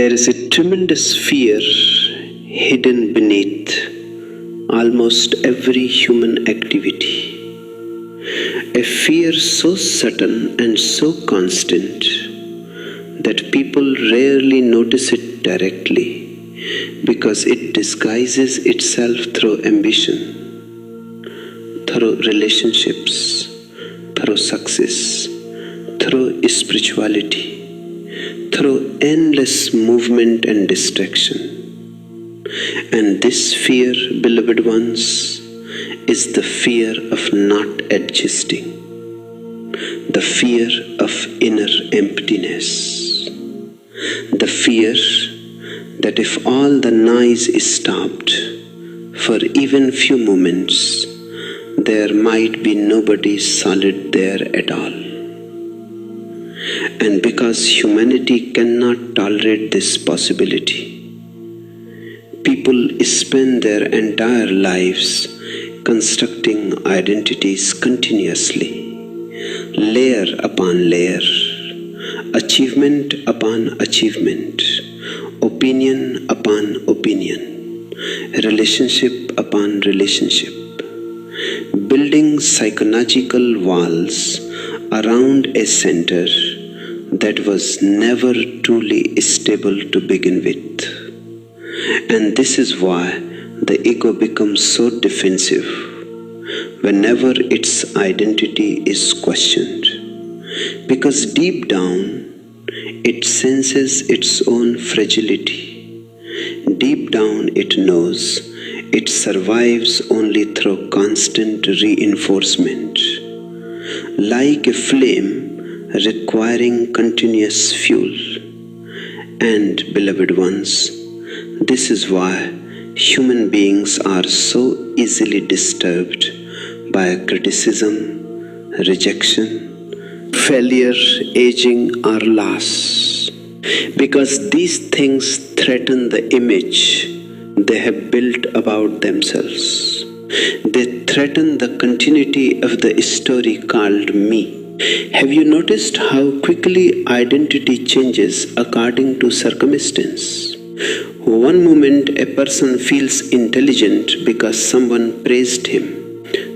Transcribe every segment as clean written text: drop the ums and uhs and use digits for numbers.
There is a tremendous fear hidden beneath almost every human activity. A fear so subtle and so constant that people rarely notice it directly because it disguises itself through ambition, through relationships, through success, through spirituality, through endless movement and distraction. And this fear, beloved ones, is the fear of not adjusting, the fear of inner emptiness, the fear that if all the noise is stopped for even few moments, there might be nobody solid there at all. And because humanity cannot tolerate this possibility, people spend their entire lives constructing identities continuously, layer upon layer, achievement upon achievement, opinion upon opinion, relationship upon relationship, building psychological walls around a center that was never truly stable to begin with. And this is why the ego becomes so defensive whenever its identity is questioned, because deep down it senses its own fragility. Deep down it knows it survives only through constant reinforcement, like a flame requiring continuous fuel. And beloved ones, this is why human beings are so easily disturbed by criticism, rejection, failure, aging, or loss, because these things threaten the image they have built about themselves. They threaten the continuity of the story called me. Have you noticed how quickly identity changes according to circumstance? One moment a person feels intelligent because someone praised him.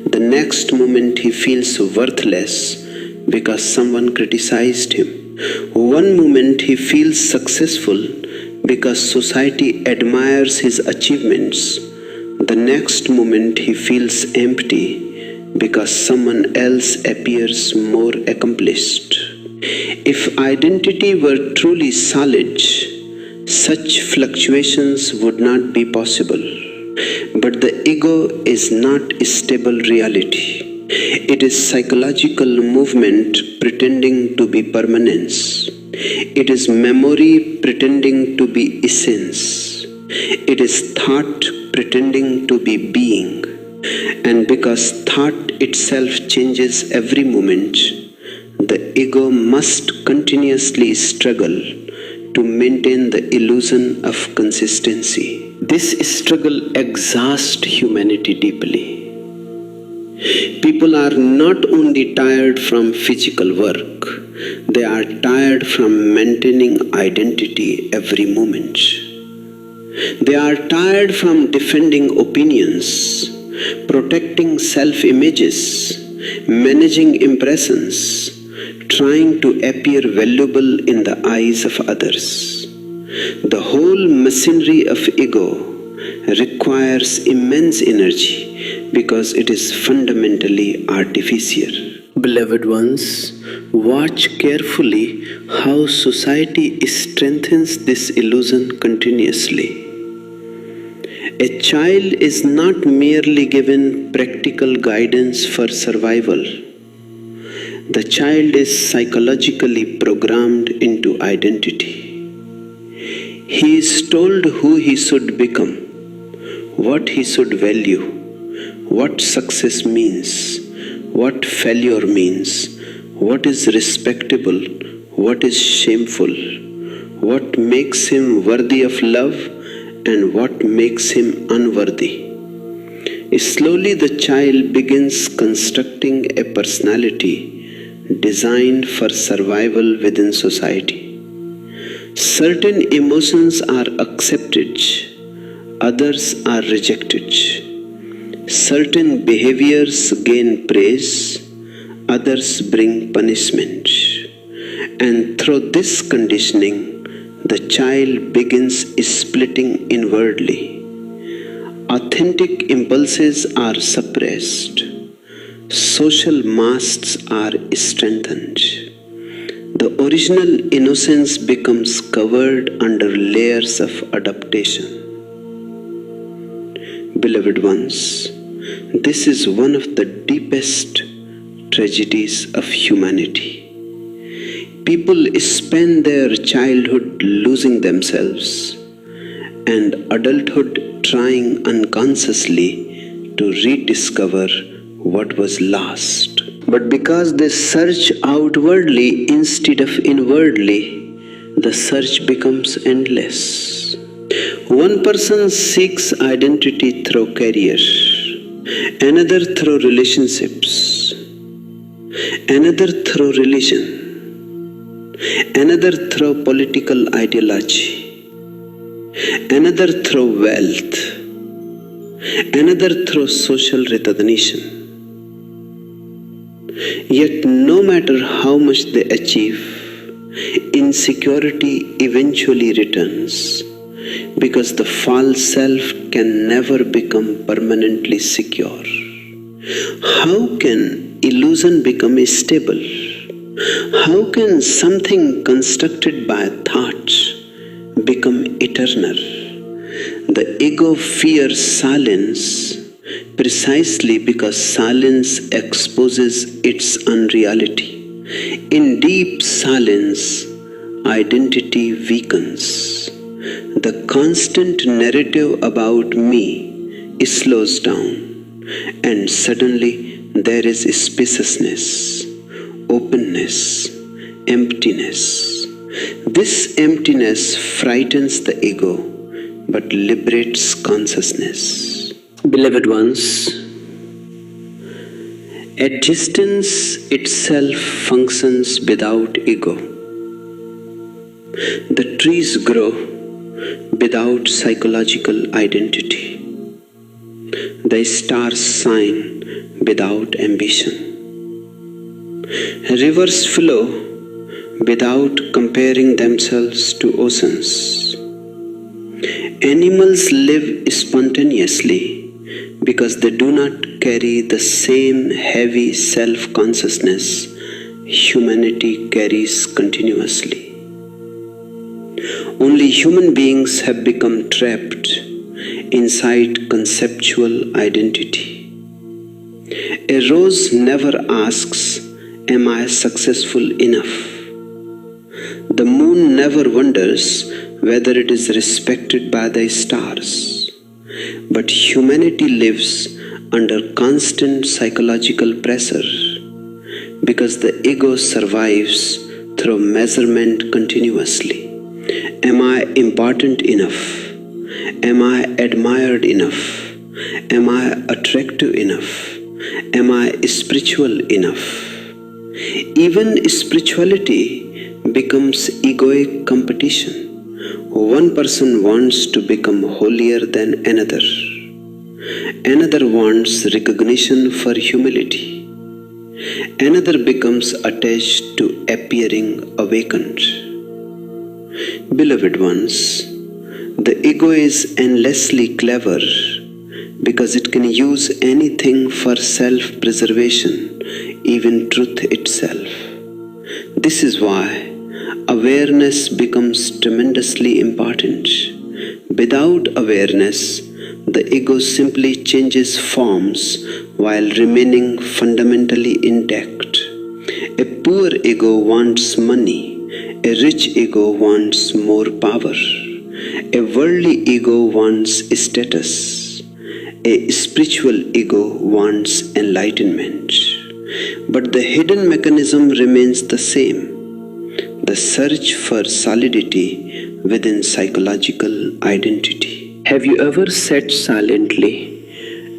The next moment he feels worthless because someone criticized him. One moment he feels successful because society admires his achievements. The next moment he feels empty because someone else appears more accomplished. If identity were truly solid, such fluctuations would not be possible. But the ego is not a stable reality. It is psychological movement pretending to be permanence. It is memory pretending to be essence. It is thought pretending to be being. And because thought itself changes every moment, the ego must continuously struggle to maintain the illusion of consistency. This struggle exhausts humanity deeply. People are not only tired from physical work, they are tired from maintaining identity every moment. They are tired from defending opinions, protecting self-images, managing impressions, trying to appear valuable in the eyes of others. The whole machinery of ego requires immense energy because it is fundamentally artificial. Beloved ones, watch carefully how society strengthens this illusion continuously. A child is not merely given practical guidance for survival. The child is psychologically programmed into identity. He is told who he should become, what he should value, what success means, what failure means, what is respectable, what is shameful, what makes him worthy of love, and what makes him unworthy. Slowly the child begins constructing a personality designed for survival within society. Certain emotions are accepted, others are rejected. Certain behaviors gain praise, others bring punishment. And through this conditioning, the child begins splitting inwardly. Authentic impulses are suppressed. Social masks are strengthened. The original innocence becomes covered under layers of adaptation. Beloved ones, this is one of the deepest tragedies of humanity. People spend their childhood losing themselves and adulthood trying unconsciously to rediscover what was lost. But because they search outwardly instead of inwardly, the search becomes endless. One person seeks identity through career, another through relationships, another through religion, another through political ideology, another through wealth, another through social recognition. Yet no matter how much they achieve, insecurity eventually returns, because the false self can never become permanently secure. How can illusion become stable? How can something constructed by thoughts become eternal? The ego fears silence precisely because silence exposes its unreality. In deep silence, identity weakens. The constant narrative about me slows down, and suddenly there is spaciousness, openness, emptiness. This emptiness frightens the ego but liberates consciousness. Beloved ones, existence itself functions without ego. The trees grow without psychological identity. The stars shine without ambition. Rivers flow without comparing themselves to oceans. Animals live spontaneously because they do not carry the same heavy self-consciousness humanity carries continuously. Only human beings have become trapped inside conceptual identity. A rose never asks, "Am I successful enough?" The moon never wonders whether it is respected by the stars. But humanity lives under constant psychological pressure because the ego survives through measurement continuously. Am I important enough? Am I admired enough? Am I attractive enough? Am I spiritual enough? Even spirituality becomes egoic competition. One person wants to become holier than another. Another wants recognition for humility. Another becomes attached to appearing awakened. Beloved ones, the ego is endlessly clever because it can use anything for self-preservation, even truth itself. This is why awareness becomes tremendously important. Without awareness, the ego simply changes forms while remaining fundamentally intact. A poor ego wants money. A rich ego wants more power. A worldly ego wants status. A spiritual ego wants enlightenment. But the hidden mechanism remains the same: the search for solidity within psychological identity. Have you ever sat silently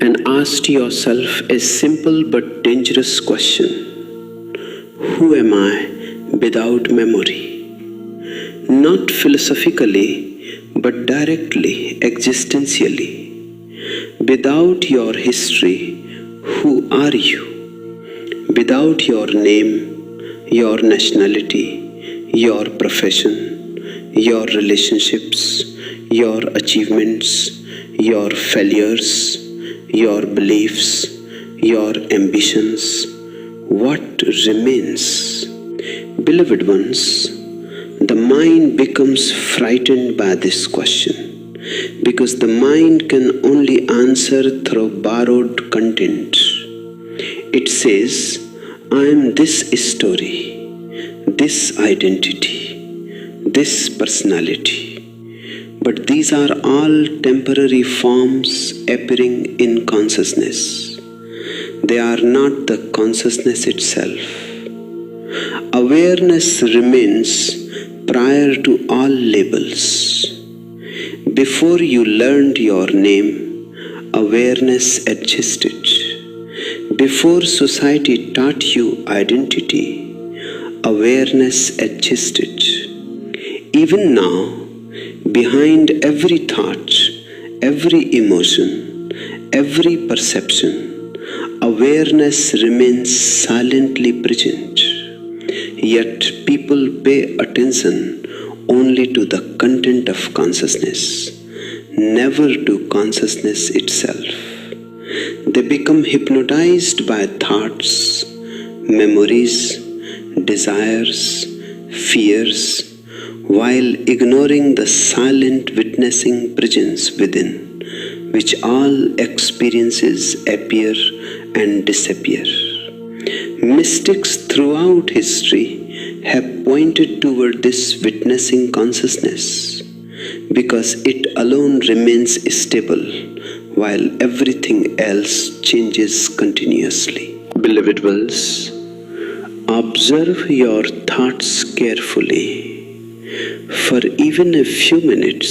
and asked yourself a simple but dangerous question? Who am I without memory? not philosophically, but directly, existentially. Without your history, who are you? Without your name, your nationality, your profession, your relationships, your achievements, your failures, your beliefs, your ambitions, what remains? Beloved ones, the mind becomes frightened by this question because the mind can only answer through borrowed content. It says, I am this story, this identity, this personality. But these are all temporary forms appearing in consciousness. They are not the consciousness itself. Awareness remains prior to all labels. Before you learned your name, awareness existed. Before society taught you identity, awareness existed. Even now, behind every thought, every emotion, every perception, awareness remains silently present. Yet people pay attention only to the content of consciousness, never to consciousness itself. They become hypnotized by thoughts, memories, desires, fears, while ignoring the silent witnessing presence within, which all experiences appear and disappear. Mystics throughout history have pointed toward this witnessing consciousness because it alone remains stable while everything else changes continuously. Beloved ones, observe your thoughts carefully for even a few minutes,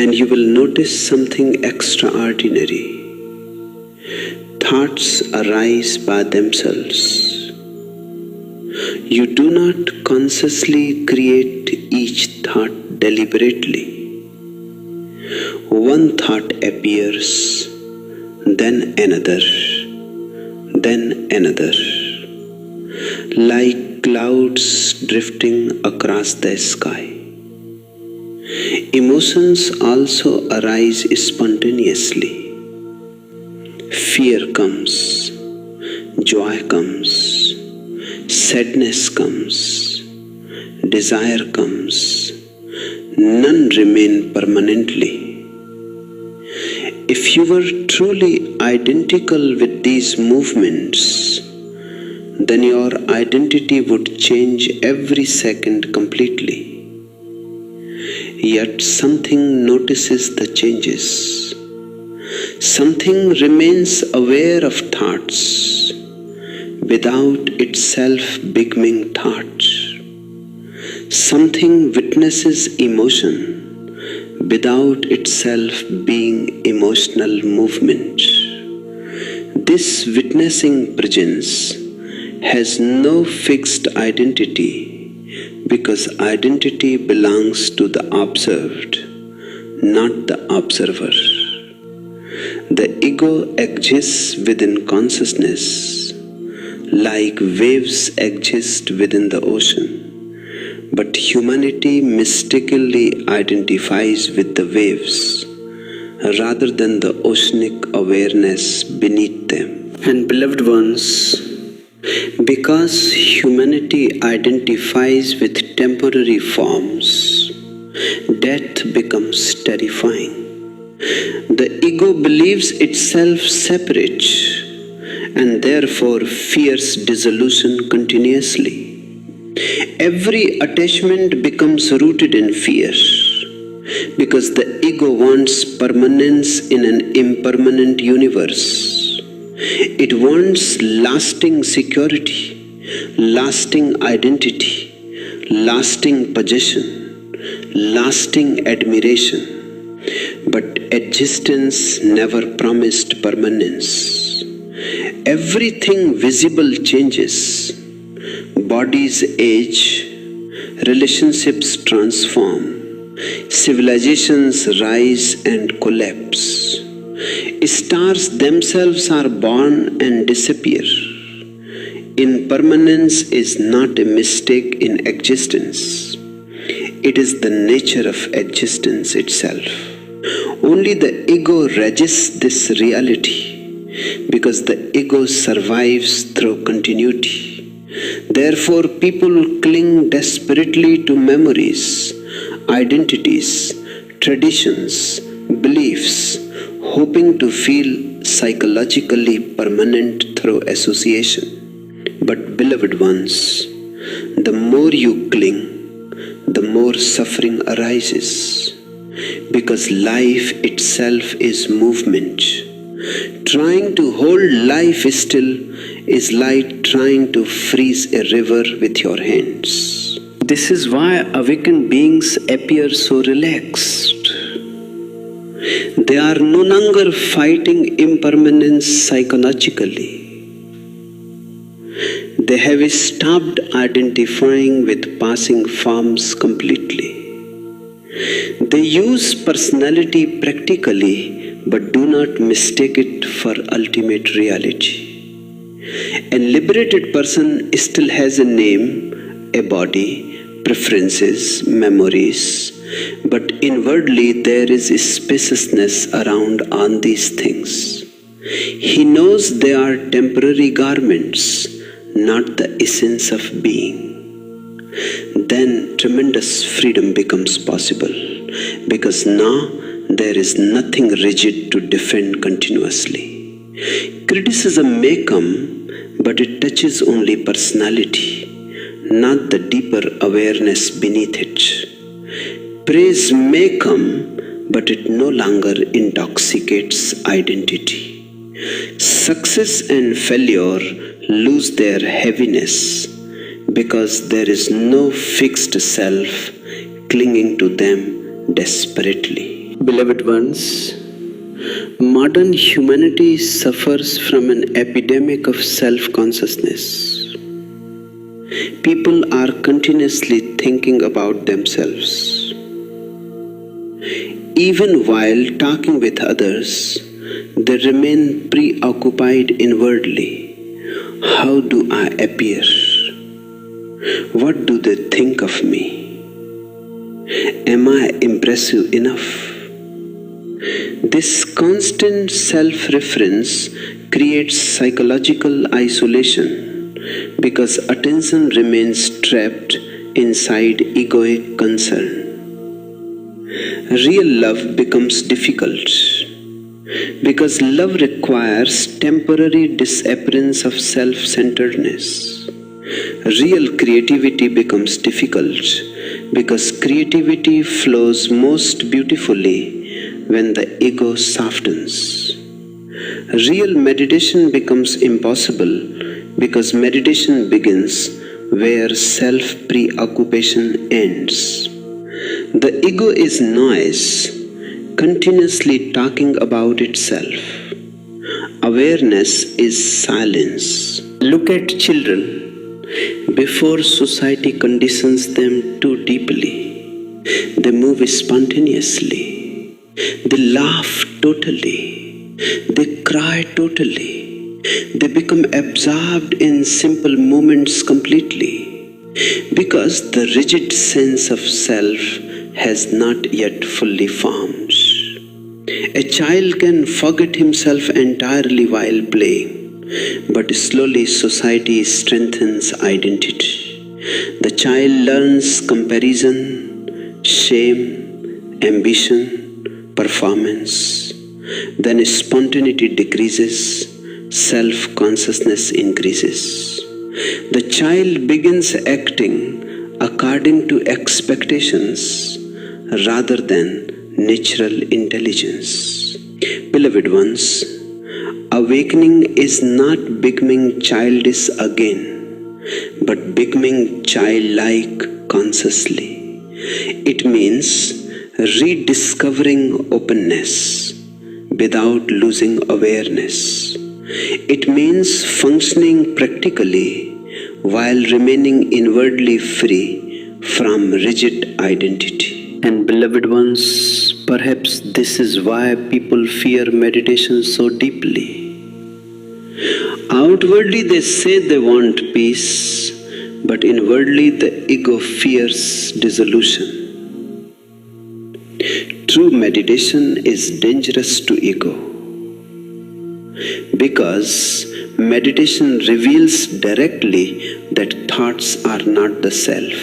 and you will notice something extraordinary. Thoughts arise by themselves. You do not consciously create each thought deliberately. One thought appears, then another, like clouds drifting across the sky. Emotions also arise spontaneously. Fear comes, joy comes, sadness comes, desire comes. None remain permanently. If you were truly identical with these movements, then your identity would change every second completely. Yet something notices the changes. Something remains aware of thoughts without itself becoming thought. Something witnesses emotion without itself being emotional movement. This witnessing presence has no fixed identity because identity belongs to the observed, not the observer. The ego exists within consciousness like waves exist within the ocean. But humanity mistakenly identifies with the waves rather than the oceanic awareness beneath them. And beloved ones, because humanity identifies with temporary forms, death becomes terrifying. The ego believes itself separate and therefore fears dissolution continuously. Every attachment becomes rooted in fear because the ego wants permanence in an impermanent universe. It wants lasting security, lasting identity, lasting possession, lasting admiration. But existence never promised permanence. Everything visible changes. Bodies age, relationships transform, civilizations rise and collapse, stars themselves are born and disappear. Impermanence is not a mistake in existence. It is the nature of existence itself. Only the ego resists this reality because the ego survives through continuity. Therefore, people cling desperately to memories, identities, traditions, beliefs, hoping to feel psychologically permanent through association. But beloved ones, the more you cling, the more suffering arises, because life itself is movement. Trying to hold life still is like trying to freeze a river with your hands. This is why awakened beings appear so relaxed. They are no longer fighting impermanence psychologically. They have stopped identifying with passing forms completely. They use personality practically but do not mistake it for ultimate reality. A liberated person still has a name, a body, preferences, memories, but inwardly there is spaciousness around all these things. He knows they are temporary garments, not the essence of being. Then tremendous freedom becomes possible, because now there is nothing rigid to defend continuously. Criticism may come, but it touches only personality, not the deeper awareness beneath it. Praise may come, but it no longer intoxicates identity. Success and failure lose their heaviness because there is no fixed self clinging to them desperately. Beloved ones, modern humanity suffers from an epidemic of self-consciousness. People are continuously thinking about themselves. Even while talking with others, they remain preoccupied inwardly. How do I appear? What do they think of me? Am I impressive enough? This constant self-reference creates psychological isolation because attention remains trapped inside egoic concern. Real love becomes difficult because love requires temporary disappearance of self-centeredness. Real creativity becomes difficult because creativity flows most beautifully when the ego softens. Real meditation becomes impossible because meditation begins where self-preoccupation ends. The ego is noise, continuously talking about itself. Awareness is silence. Look at children. Before society conditions them too deeply, they move spontaneously. They laugh totally. They cry totally. They become absorbed in simple moments completely because the rigid sense of self has not yet fully formed. A child can forget himself entirely while playing, but slowly society strengthens identity. The child learns comparison, shame, ambition, performance. Then spontaneity decreases, self-consciousness increases. The child begins acting according to expectations rather than natural intelligence. Beloved ones, awakening is not becoming childish again, but becoming childlike consciously. It means rediscovering openness without losing awareness. It means functioning practically while remaining inwardly free from rigid identity. And beloved ones, perhaps this is why people fear meditation so deeply. Outwardly they say they want peace, but inwardly the ego fears dissolution. True meditation is dangerous to ego, because meditation reveals directly that thoughts are not the self,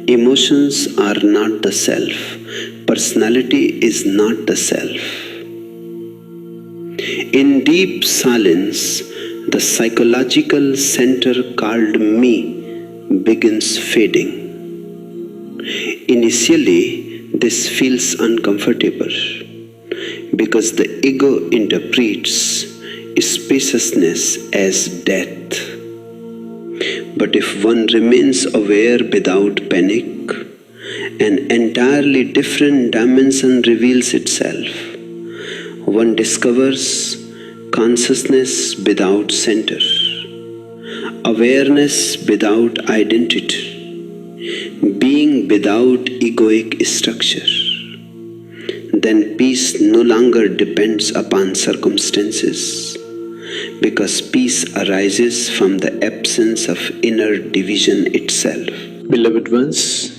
emotions are not the self, personality is not the self. In deep silence, the psychological center called me begins fading. Initially, this feels uncomfortable because the ego interprets spaciousness as death. But if one remains aware without panic, an entirely different dimension reveals itself. One discovers consciousness without center, awareness without identity, being without egoic structure. Then peace no longer depends upon circumstances, because peace arises from the absence of inner division itself. Beloved ones,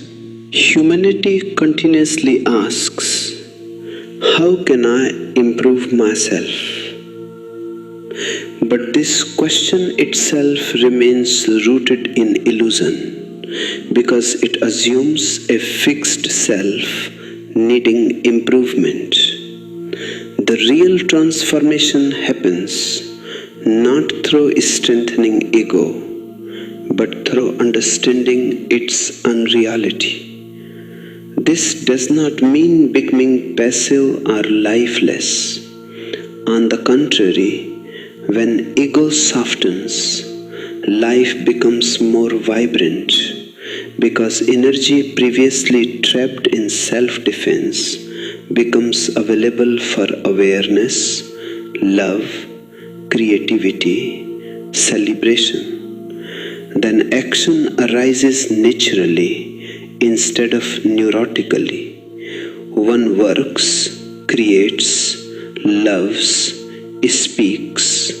humanity continuously asks, how can I improve myself? But this question itself remains rooted in illusion, because it assumes a fixed self needing improvement. The real transformation happens not through strengthening ego, but through understanding its unreality. This does not mean becoming passive or lifeless. On the contrary, when ego softens, life becomes more vibrant, because energy previously trapped in self-defense becomes available for awareness, love, creativity, celebration. Then action arises naturally instead of neurotically. One works, creates, loves, speaks,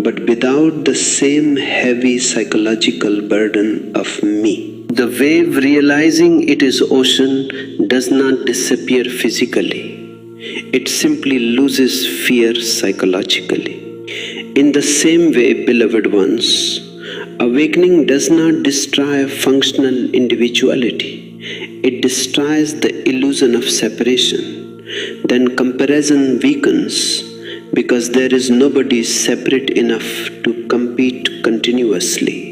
but without the same heavy psychological burden of me. The wave realizing it is ocean does not disappear physically. It simply loses fear psychologically. In the same way, beloved ones, awakening does not destroy functional individuality. It destroys the illusion of separation. Then comparison weakens, because there is nobody separate enough to compete continuously.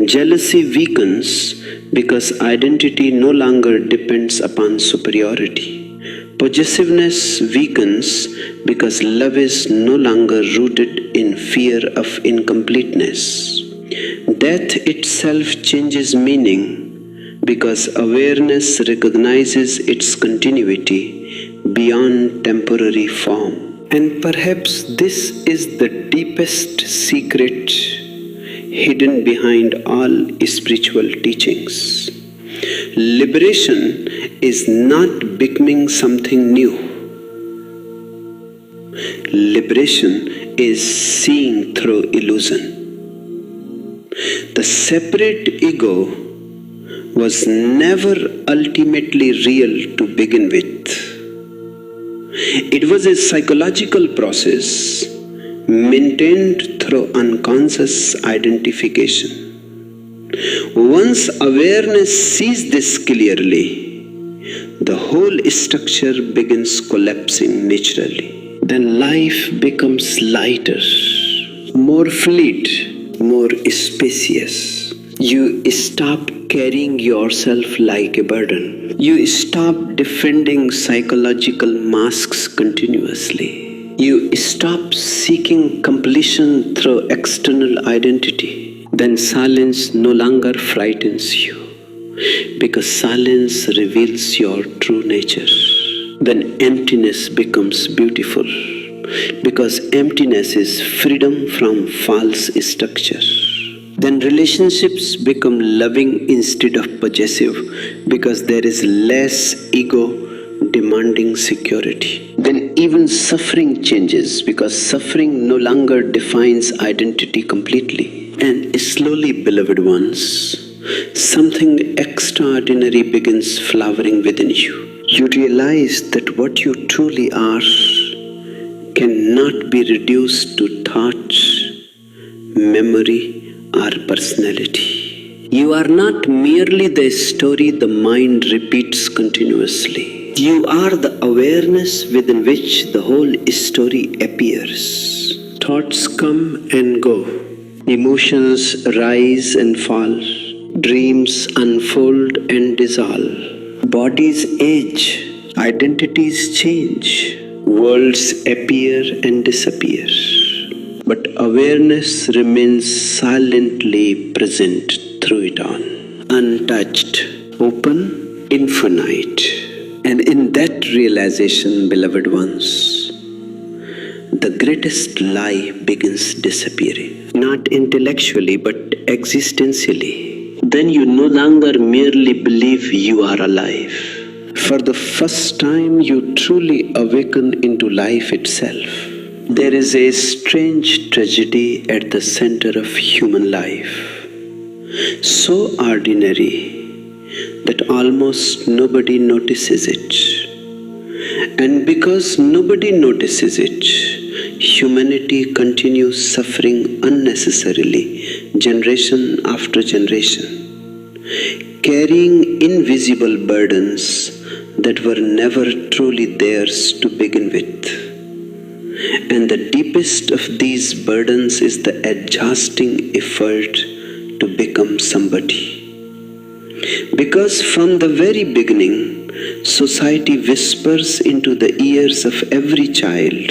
Jealousy weakens, because identity no longer depends upon superiority. Possessiveness weakens, because love is no longer rooted in fear of incompleteness. Death itself changes meaning, because awareness recognizes its continuity beyond temporary form. And perhaps this is the deepest secret hidden behind all spiritual teachings. Liberation is not becoming something new. Liberation is seeing through illusion. The separate ego was never ultimately real to begin with. It was a psychological process maintained through unconscious identification. Once awareness sees this clearly, the whole structure begins collapsing naturally. Then life becomes lighter, more fleet, more spacious. You stop carrying yourself like a burden. You stop defending psychological masks continuously. You stop seeking completion through external identity. Then silence no longer frightens you, because silence reveals your true nature. Then emptiness becomes beautiful, because emptiness is freedom from false structure. Then relationships become loving instead of possessive because there is less ego demanding security. Then even suffering changes because suffering no longer defines identity completely. And slowly, beloved ones, something extraordinary begins flowering within you. You realize that what you truly are cannot be reduced to thoughts, memory, or personality. You are not merely the story the mind repeats continuously. You are the awareness within which the whole story appears. Thoughts come and go. Emotions rise and fall. Dreams unfold and dissolve. Bodies age. Identities change. Worlds appear and disappear. But awareness remains silently present through it all. Untouched, open, infinite. And in that realization, beloved ones, the greatest lie begins disappearing. Not intellectually, but existentially. Then you no longer merely believe you are alive. For the first time, you truly awaken into life itself. There is a strange tragedy at the center of human life. So ordinary that almost nobody notices it. And because nobody notices it, humanity continues suffering unnecessarily, generation after generation, carrying invisible burdens that were never truly theirs to begin with. And the deepest of these burdens is the exhausting effort to become somebody. Because from the very beginning, society whispers into the ears of every child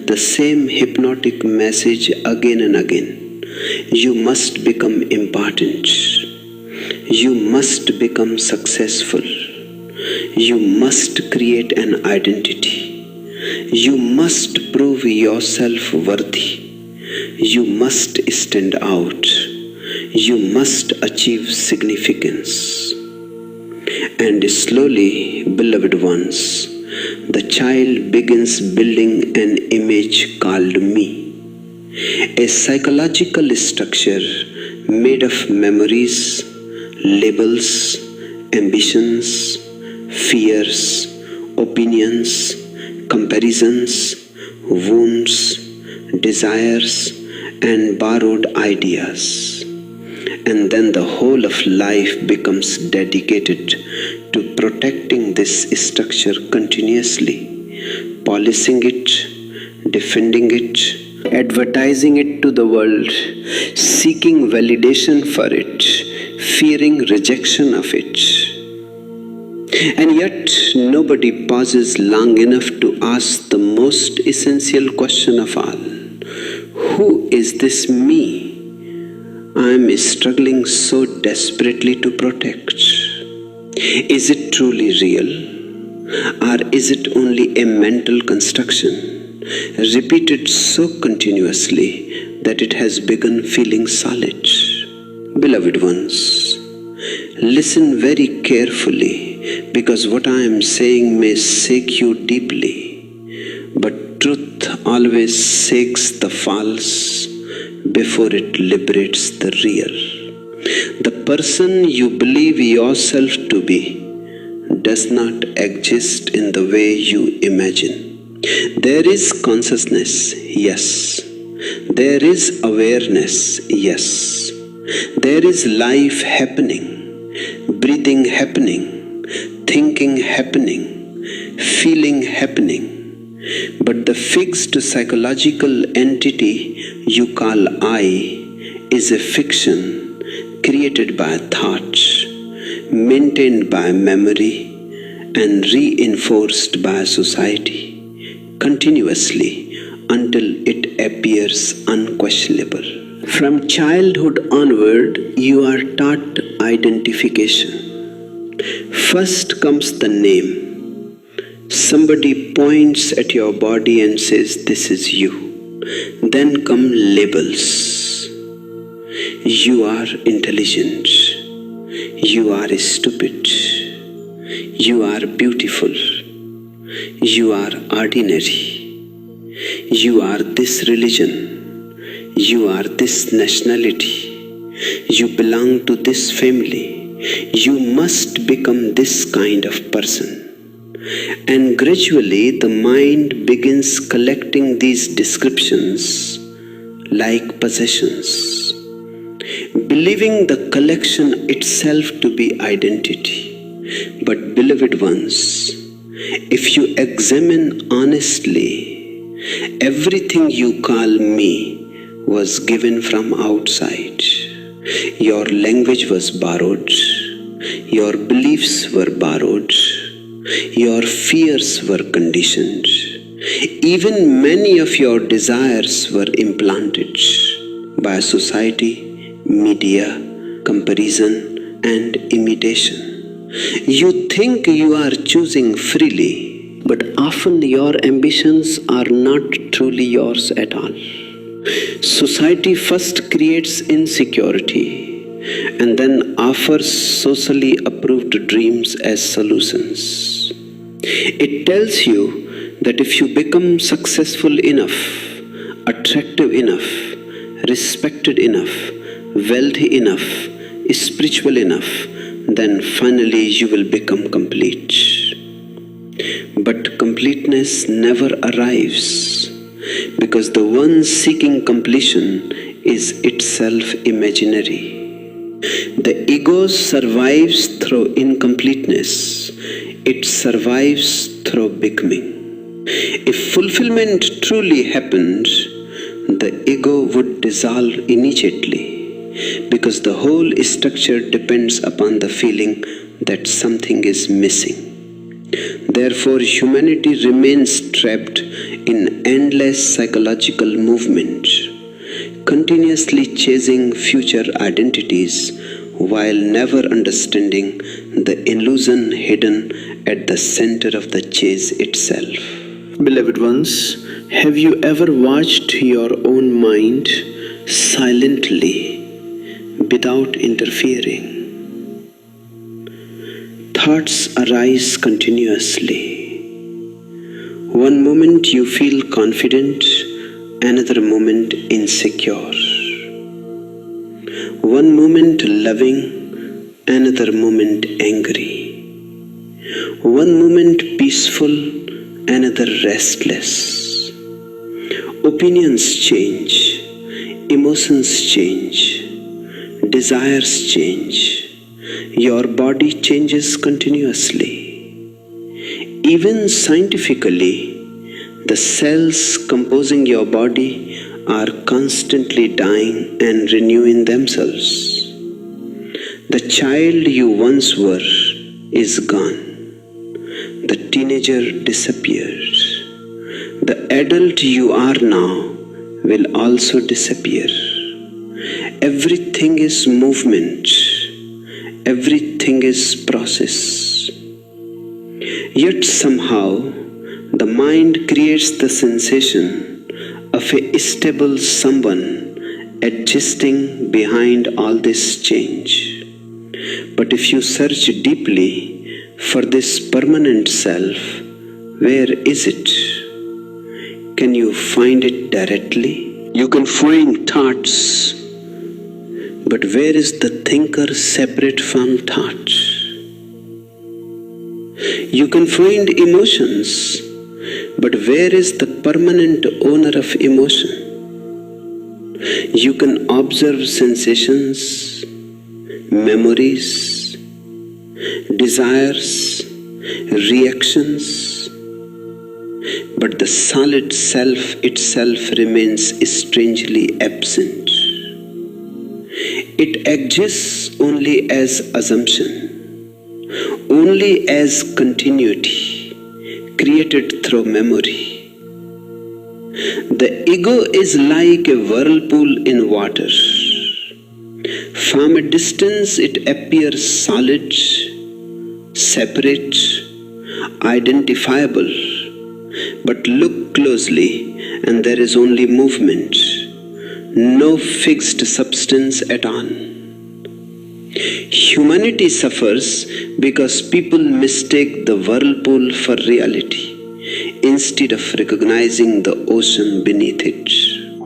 the same hypnotic message again and again. You must become important. You must become successful. You must create an identity. You must prove yourself worthy. You must stand out. You must achieve significance. And slowly, beloved ones, the child begins building an image called me, a psychological structure made of memories, labels, ambitions, fears, opinions, comparisons, wounds, desires, and borrowed ideas. And then the whole of life becomes dedicated to protecting this structure continuously, polishing it, defending it, advertising it to the world, seeking validation for it, fearing rejection of it. And yet, nobody pauses long enough to ask the most essential question of all: who is this me I am struggling so desperately to protect? Is it truly real? Or is it only a mental construction, repeated so continuously that it has begun feeling solid? Beloved ones, listen very carefully, because what I am saying may shake you deeply. But truth always shakes the false before it liberates the real. The person you believe yourself to be does not exist in the way you imagine. There is consciousness, yes. There is awareness, yes. There is life happening, breathing happening, thinking happening, feeling happening. But the fixed psychological entity you call I is a fiction created by thoughts, maintained by memory, and reinforced by society continuously until it appears unquestionable. From childhood onward, you are taught identification. First comes the name. Somebody points at your body and says, "This is you." Then come labels. You are intelligent. You are stupid. You are beautiful. You are ordinary. You are this religion. You are this nationality. You belong to this family. You must become this kind of person. And gradually the mind begins collecting these descriptions like possessions, believing the collection itself to be identity. But beloved ones, if you examine honestly, everything you call me was given from outside. Your language was borrowed. Your beliefs were borrowed. Your fears were conditioned. Even many of your desires were implanted by society, media, comparison, and imitation. You think you are choosing freely, but often your ambitions are not truly yours at all. Society first creates insecurity and then offers socially approved dreams as solutions. It tells you that if you become successful enough, attractive enough, respected enough, wealthy enough, spiritual enough, then finally you will become complete. But completeness never arrives, because the one seeking completion is itself imaginary. The ego survives through incompleteness. It survives through becoming. If fulfillment truly happened, the ego would dissolve immediately, because the whole structure depends upon the feeling that something is missing. Therefore, humanity remains trapped in endless psychological movement, continuously chasing future identities while never understanding the illusion hidden at the center of the chase itself. Beloved ones, have you ever watched your own mind silently without interfering? Thoughts arise continuously. One moment you feel confident, another moment insecure. One moment loving, another moment angry. One moment peaceful, another restless. Opinions change, emotions change, desires change. Your body changes continuously. Even scientifically, the cells composing your body are constantly dying and renewing themselves. The child you once were is gone. The teenager disappeared. The adult you are now will also disappear. Everything is movement. Everything is process. Yet somehow, the mind creates the sensation of a stable someone adjusting behind all this change. But if you search deeply for this permanent self, where is it? Can you find it directly? You can find thoughts, but where is the thinker separate from thought? You can find emotions, but where is the permanent owner of emotion? You can observe sensations, memories, desires, reactions, but the solid self itself remains strangely absent. It exists only as assumption, only as continuity, created through memory. The ego is like a whirlpool in water. From a distance it appears solid, separate, identifiable. But look closely and there is only movement, no fixed substance at all. Humanity suffers because people mistake the whirlpool for reality instead of recognizing the ocean beneath it.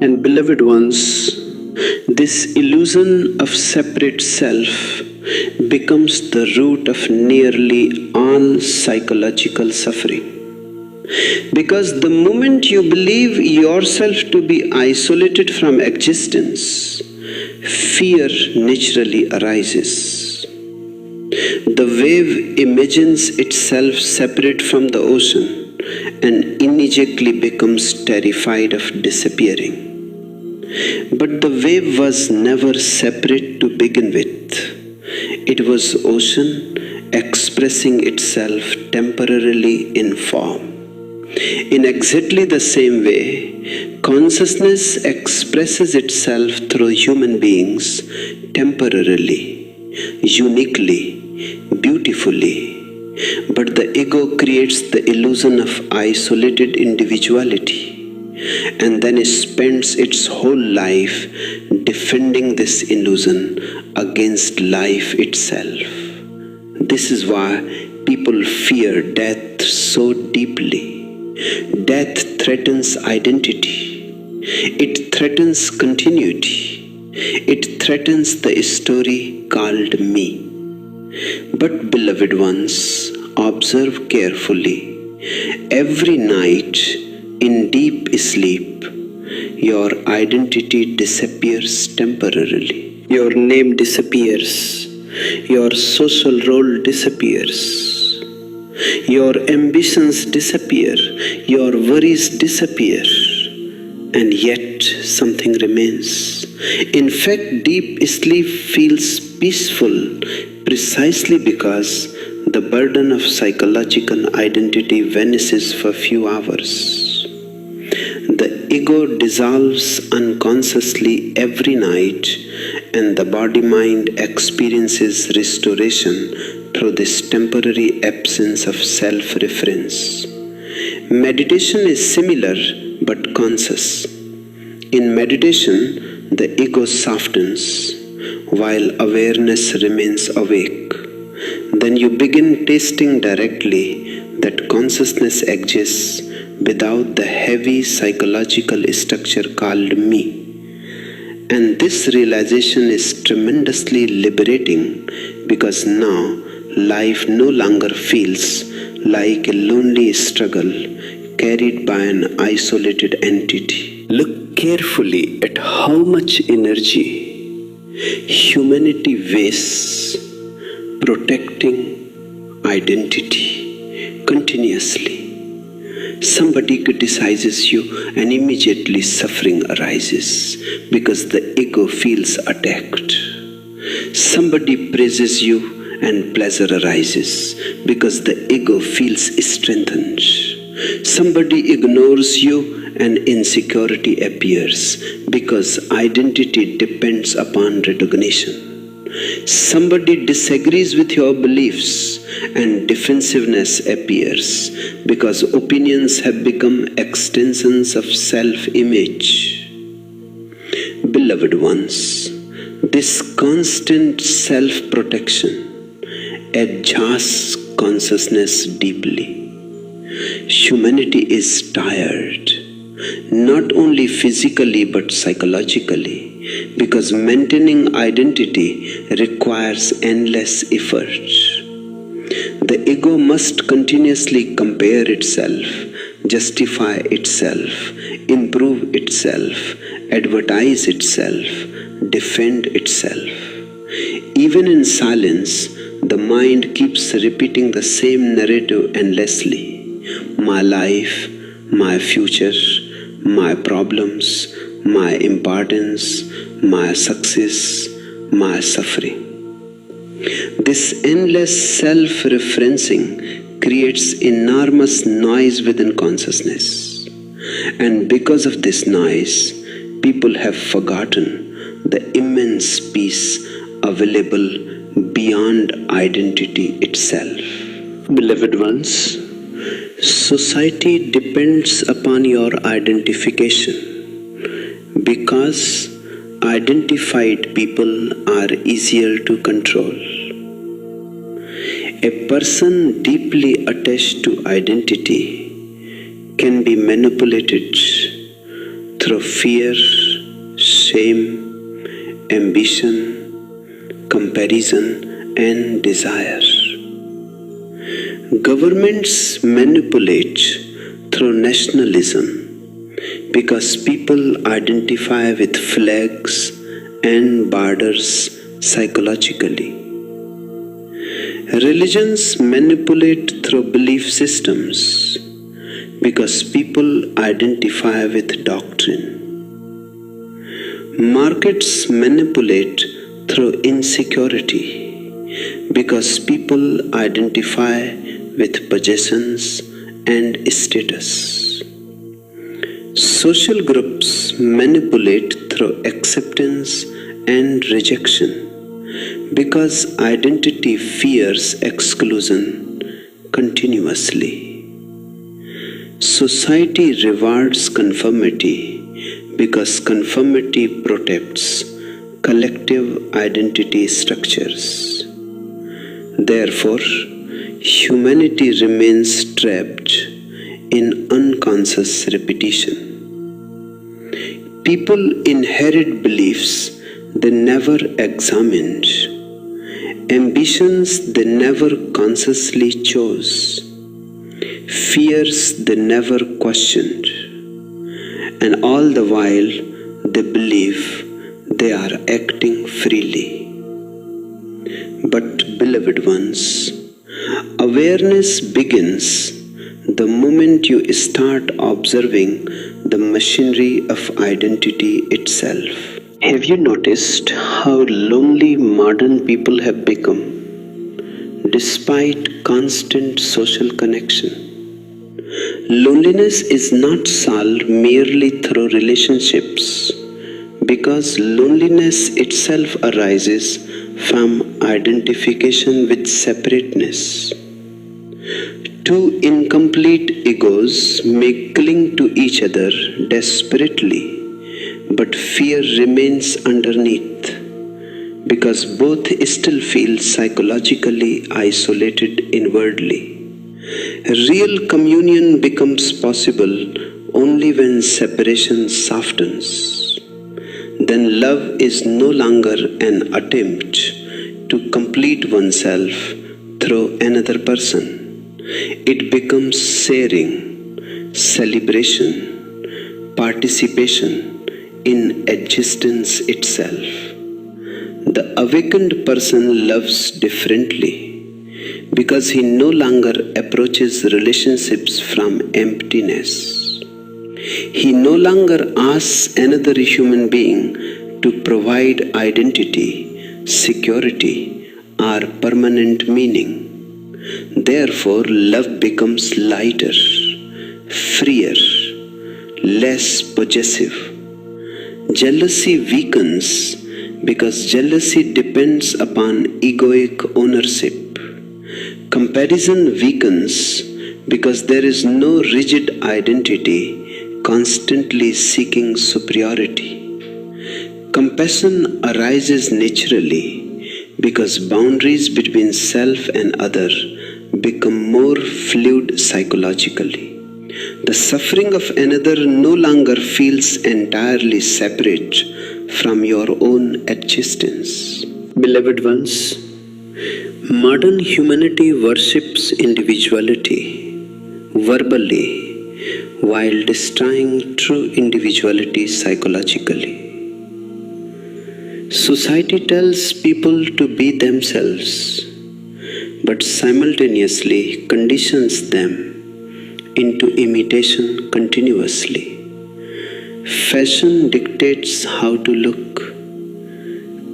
And beloved ones, this illusion of separate self becomes the root of nearly all psychological suffering. Because the moment you believe yourself to be isolated from existence, fear naturally arises. The wave imagines itself separate from the ocean and immediately becomes terrified of disappearing. But the wave was never separate to begin with. It was ocean expressing itself temporarily in form. In exactly the same way, consciousness expresses itself through human beings temporarily, uniquely, beautifully. But the ego creates the illusion of isolated individuality and then spends its whole life defending this illusion against life itself. This is why people fear death so deeply. Death threatens identity. It threatens continuity. It threatens the story called me. But beloved ones, observe carefully. Every night in deep sleep, your identity disappears temporarily. Your name disappears. Your social role disappears. Your ambitions disappear, your worries disappear, and yet something remains. In fact, deep sleep feels peaceful precisely because the burden of psychological identity vanishes for a few hours. The ego dissolves unconsciously every night, and the body-mind experiences restoration through this temporary absence of self-reference. Meditation is similar but conscious. In meditation, the ego softens while awareness remains awake. Then you begin tasting directly that consciousness exists without the heavy psychological structure called me. And this realization is tremendously liberating because now life no longer feels like a lonely struggle carried by an isolated entity. Look carefully at how much energy humanity wastes protecting identity continuously. Somebody criticizes you and immediately suffering arises because the ego feels attacked. Somebody praises you and pleasure arises because the ego feels strengthened. Somebody ignores you and insecurity appears because identity depends upon recognition. Somebody disagrees with your beliefs and defensiveness appears because opinions have become extensions of self-image. Beloved ones, this constant self-protection exhausts consciousness deeply. Humanity is tired, not only physically but psychologically, because maintaining identity requires endless effort. The ego must continuously compare itself, justify itself, improve itself, advertise itself, defend itself. Even in silence, the mind keeps repeating the same narrative endlessly. My life, my future, my problems, my importance, my success, my suffering. This endless self-referencing creates enormous noise within consciousness. And because of this noise, people have forgotten the immense peace available beyond identity itself. Beloved ones, society depends upon your identification because Identified people are easier to control. A person deeply attached to identity can be manipulated through fear, shame, ambition, comparison, and desire. Governments manipulate through nationalism because people identify with flags and borders psychologically. Religions manipulate through belief systems because people identify with doctrine. Markets manipulate through insecurity because people identify with possessions and status. Social groups manipulate through acceptance and rejection because identity fears exclusion continuously. Society rewards conformity because conformity protects collective identity structures. Therefore, humanity remains trapped in unconscious repetition. People inherit beliefs they never examined, ambitions they never consciously chose, fears they never questioned, and all the while they believe they are acting freely. But, beloved ones, awareness begins the moment you start observing the machinery of identity itself. Have you noticed how lonely modern people have become despite constant social connection? Loneliness is not solved merely through relationships because loneliness itself arises from identification with separateness. Two incomplete egos may cling to each other desperately, but fear remains underneath because both still feel psychologically isolated inwardly. Real communion becomes possible only when separation softens. Then love is no longer an attempt to complete oneself through another person. It becomes sharing, celebration, participation in existence itself. The awakened person loves differently because he no longer approaches relationships from emptiness. He no longer asks another human being to provide identity, security, or permanent meaning. Therefore, love becomes lighter, freer, less possessive. Jealousy weakens because jealousy depends upon egoic ownership. Comparison weakens because there is no rigid identity constantly seeking superiority. Compassion arises naturally because boundaries between self and other become more fluid psychologically. The suffering of another no longer feels entirely separate from your own existence. Beloved ones, modern humanity worships individuality verbally while destroying true individuality psychologically. Society tells people to be themselves, but simultaneously conditions them into imitation continuously. Fashion dictates how to look.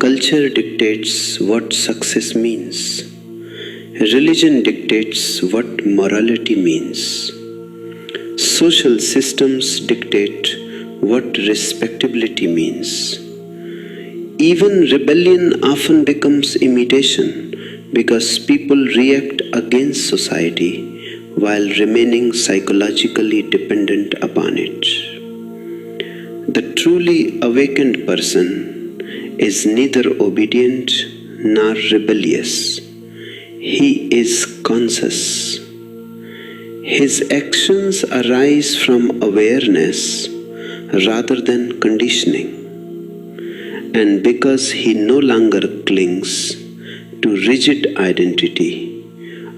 Culture dictates what success means. Religion dictates what morality means. Social systems dictate what respectability means. Even rebellion often becomes imitation because people react against society while remaining psychologically dependent upon it. The truly awakened person is neither obedient nor rebellious. He is conscious. His actions arise from awareness rather than conditioning. And because he no longer clings to rigid identity,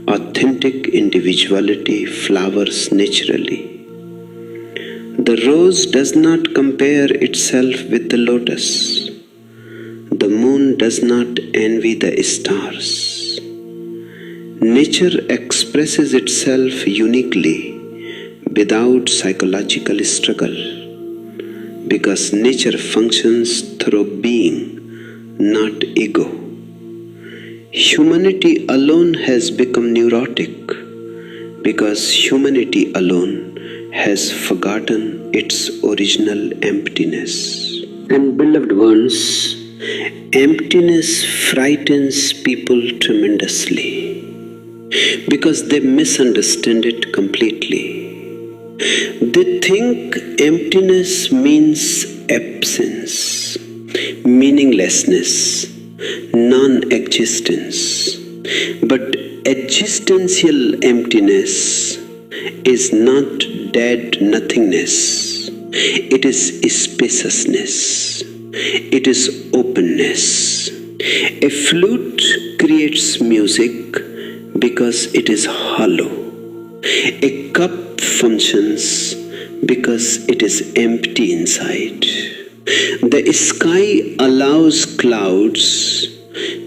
authentic individuality flowers naturally. The rose does not compare itself with the lotus. The moon does not envy the stars. Nature expresses itself uniquely without psychological struggle, because nature functions through being, not ego. Humanity alone has become neurotic because humanity alone has forgotten its original emptiness. And beloved ones, emptiness frightens people tremendously because they misunderstand it completely. They think emptiness means absence, meaninglessness, non-existence. But existential emptiness is not dead nothingness. It is spaciousness. It is openness. A flute creates music because it is hollow. A cup functions because it is empty inside. The sky allows clouds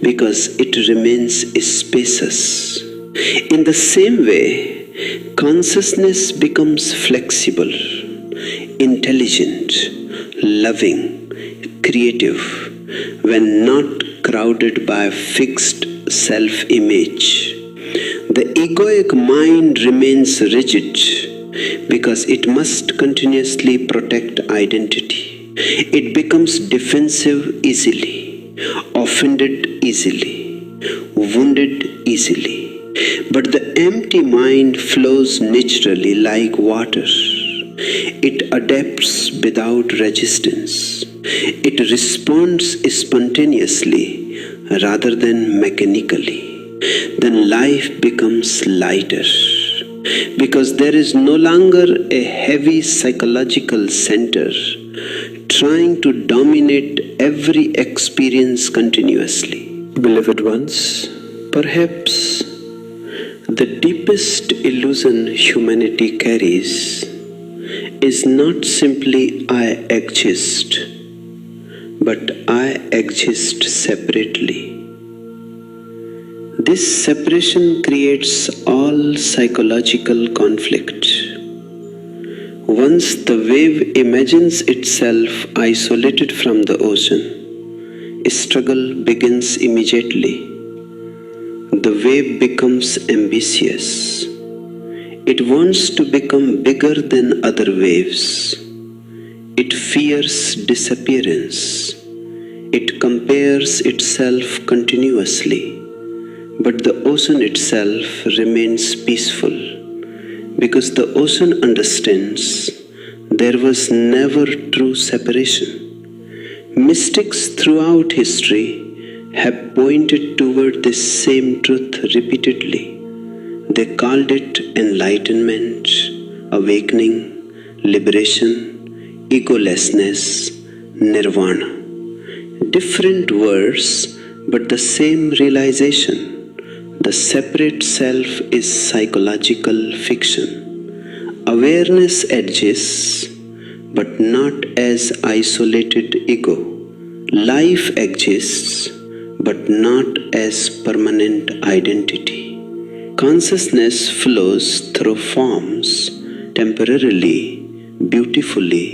because it remains spacious. In the same way, consciousness becomes flexible, intelligent, loving, creative when not crowded by a fixed self-image. The egoic mind remains rigid because it must continuously protect identity. It becomes defensive easily, offended easily, wounded easily. But the empty mind flows naturally like water. It adapts without resistance. It responds spontaneously rather than mechanically. Then life becomes lighter because there is no longer a heavy psychological center trying to dominate every experience continuously. Beloved ones, perhaps the deepest illusion humanity carries is not simply I exist, but I exist separately. This separation creates all psychological conflict. Once the wave imagines itself isolated from the ocean, struggle begins immediately. The wave becomes ambitious. It wants to become bigger than other waves. It fears disappearance. It compares itself continuously. But the ocean itself remains peaceful because the ocean understands there was never true separation. Mystics throughout history have pointed toward this same truth repeatedly. They called it enlightenment, awakening, liberation, egolessness, nirvana. Different words, but the same realization. The separate self is psychological fiction. Awareness exists, but not as isolated ego. Life exists, but not as permanent identity. Consciousness flows through forms, temporarily, beautifully,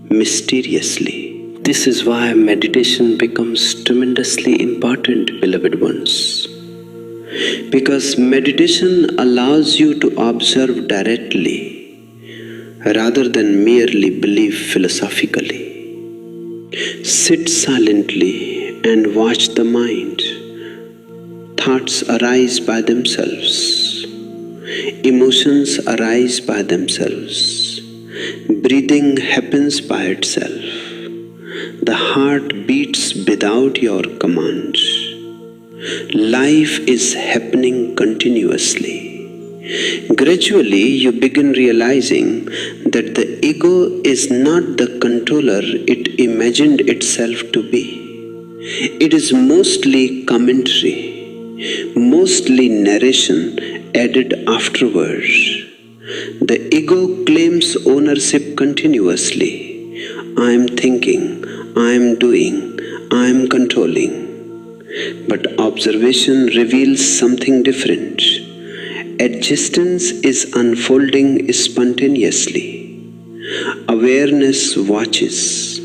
mysteriously. This is why meditation becomes tremendously important, beloved ones. Because meditation allows you to observe directly rather than merely believe philosophically. Sit silently and watch the mind. Thoughts arise by themselves. Emotions arise by themselves. Breathing happens by itself. The heart beats without your command. Life is happening continuously. Gradually, you begin realizing that the ego is not the controller it imagined itself to be. It is mostly commentary, mostly narration added afterwards. The ego claims ownership continuously. I am thinking, I am doing, I am controlling. But observation reveals something different. Existence is unfolding spontaneously. Awareness watches,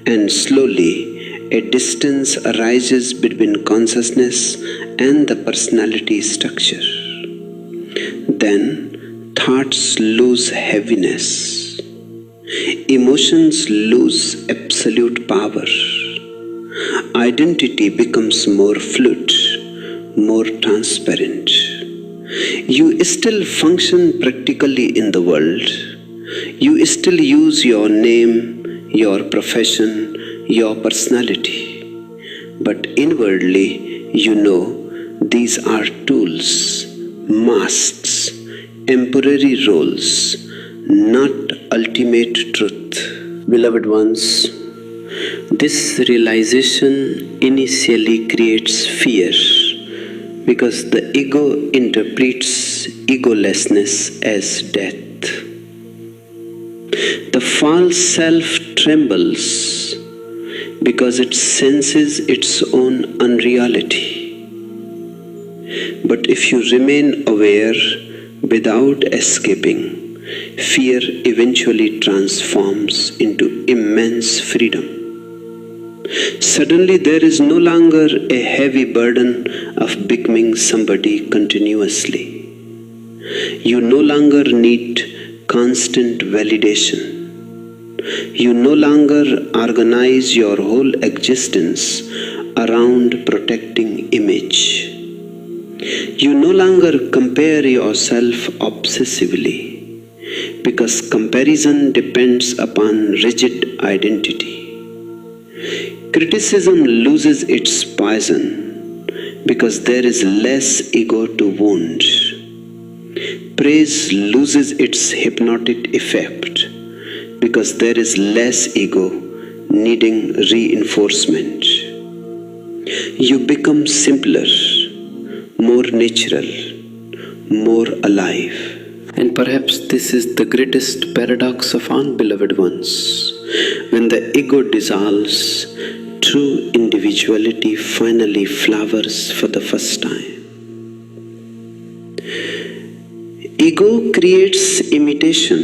and slowly a distance arises between consciousness and the personality structure. Then thoughts lose heaviness. Emotions lose absolute power. Identity becomes more fluid, more transparent. You still function practically in the world. You still use your name, your profession, your personality. But inwardly, you know these are tools, masks, temporary roles, not ultimate truth. Beloved ones, this realization initially creates fear because the ego interprets egolessness as death. The false self trembles because it senses its own unreality. But if you remain aware without escaping, fear eventually transforms into immense freedom. Suddenly there is no longer a heavy burden of becoming somebody continuously. You no longer need constant validation. You no longer organize your whole existence around protecting image. You no longer compare yourself obsessively because comparison depends upon rigid identity. Criticism loses its poison because there is less ego to wound. Praise loses its hypnotic effect because there is less ego needing reinforcement. You become simpler, more natural, more alive. And perhaps this is the greatest paradox of all, beloved ones. When the ego dissolves, true individuality finally flowers for the first time. Ego creates imitation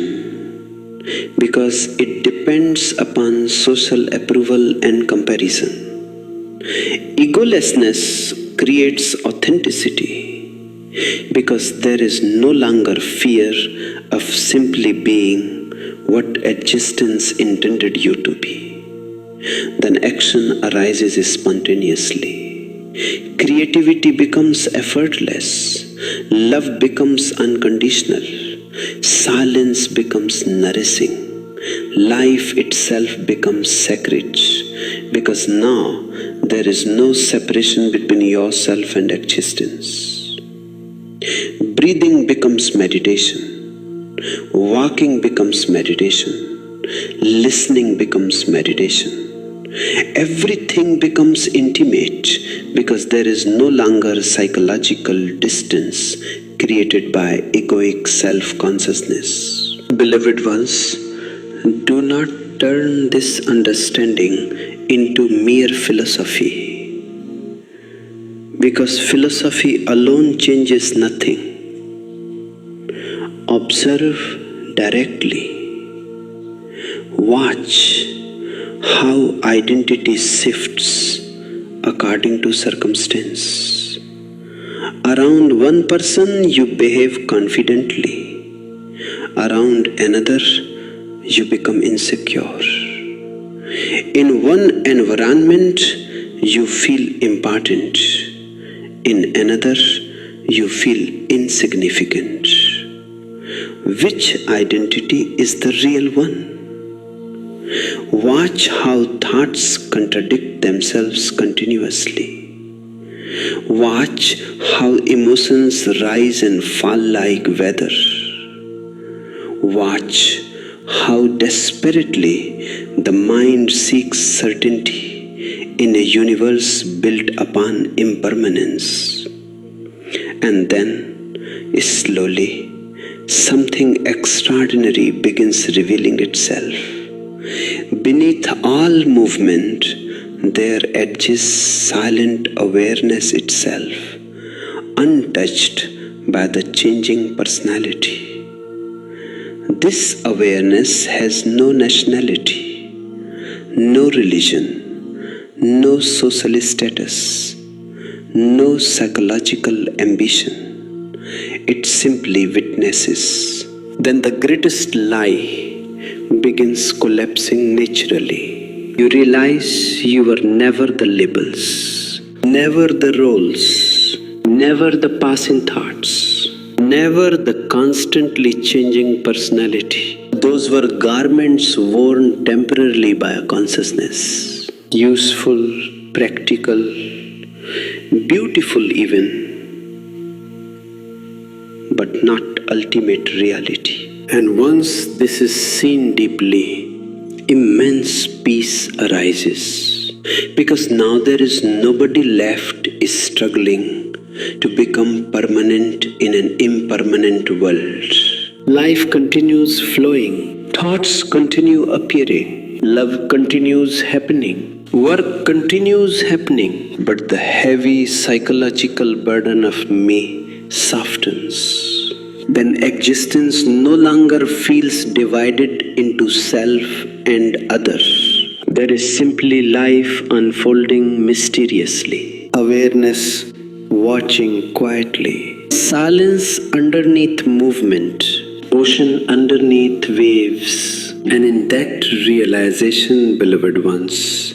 because it depends upon social approval and comparison. Egolessness creates authenticity because there is no longer fear of simply being what existence intended you to be. Then action arises spontaneously. Creativity becomes effortless. Love becomes unconditional. Silence becomes nourishing. Life itself becomes sacred because now there is no separation between yourself and existence. Breathing becomes meditation. Walking becomes meditation. Listening becomes meditation. Everything becomes intimate because there is no longer psychological distance created by egoic self-consciousness. Beloved ones, do not turn this understanding into mere philosophy, because philosophy alone changes nothing. Observe directly. Watch how identity shifts according to circumstance. Around one person you behave confidently. Around another you become insecure. In one environment you feel important. In another you feel insignificant. Which identity is the real one? Watch how thoughts contradict themselves continuously. Watch how emotions rise and fall like weather. Watch how desperately the mind seeks certainty in a universe built upon impermanence. And then, slowly, something extraordinary begins revealing itself. Beneath all movement, there edges silent awareness itself, untouched by the changing personality. This awareness has no nationality, no religion, no social status, no psychological ambition. It simply witnesses. Then the greatest lie begins collapsing naturally. You realize you were never the labels, never the roles, never the passing thoughts, never the constantly changing personality. Those were garments worn temporarily by a consciousness, useful, practical, beautiful even, but not ultimate reality. And once this is seen deeply, immense peace arises, because now there is nobody left struggling to become permanent in an impermanent world. Life continues flowing, thoughts continue appearing, love continues happening, work continues happening, but the heavy psychological burden of me softens. Then existence no longer feels divided into self and other. There is simply life unfolding mysteriously, awareness watching quietly, silence underneath movement, ocean underneath waves. And in that realization, beloved ones,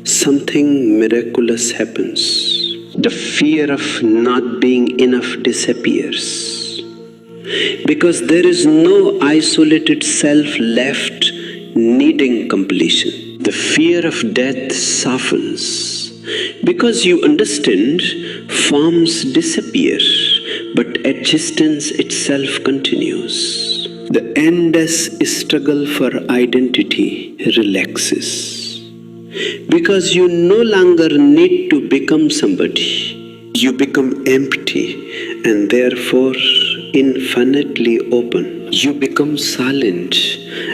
something miraculous happens. The fear of not being enough disappears. Because there is no isolated self left needing completion. The fear of death softens. Because you understand, forms disappear, but existence itself continues. The endless struggle for identity relaxes. Because you no longer need to become somebody. You become empty and therefore infinitely open. You become silent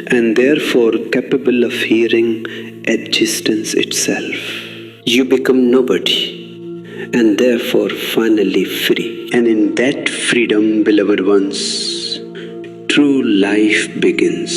and therefore capable of hearing existence itself. You become nobody and therefore finally free. And in that freedom, beloved ones, true life begins.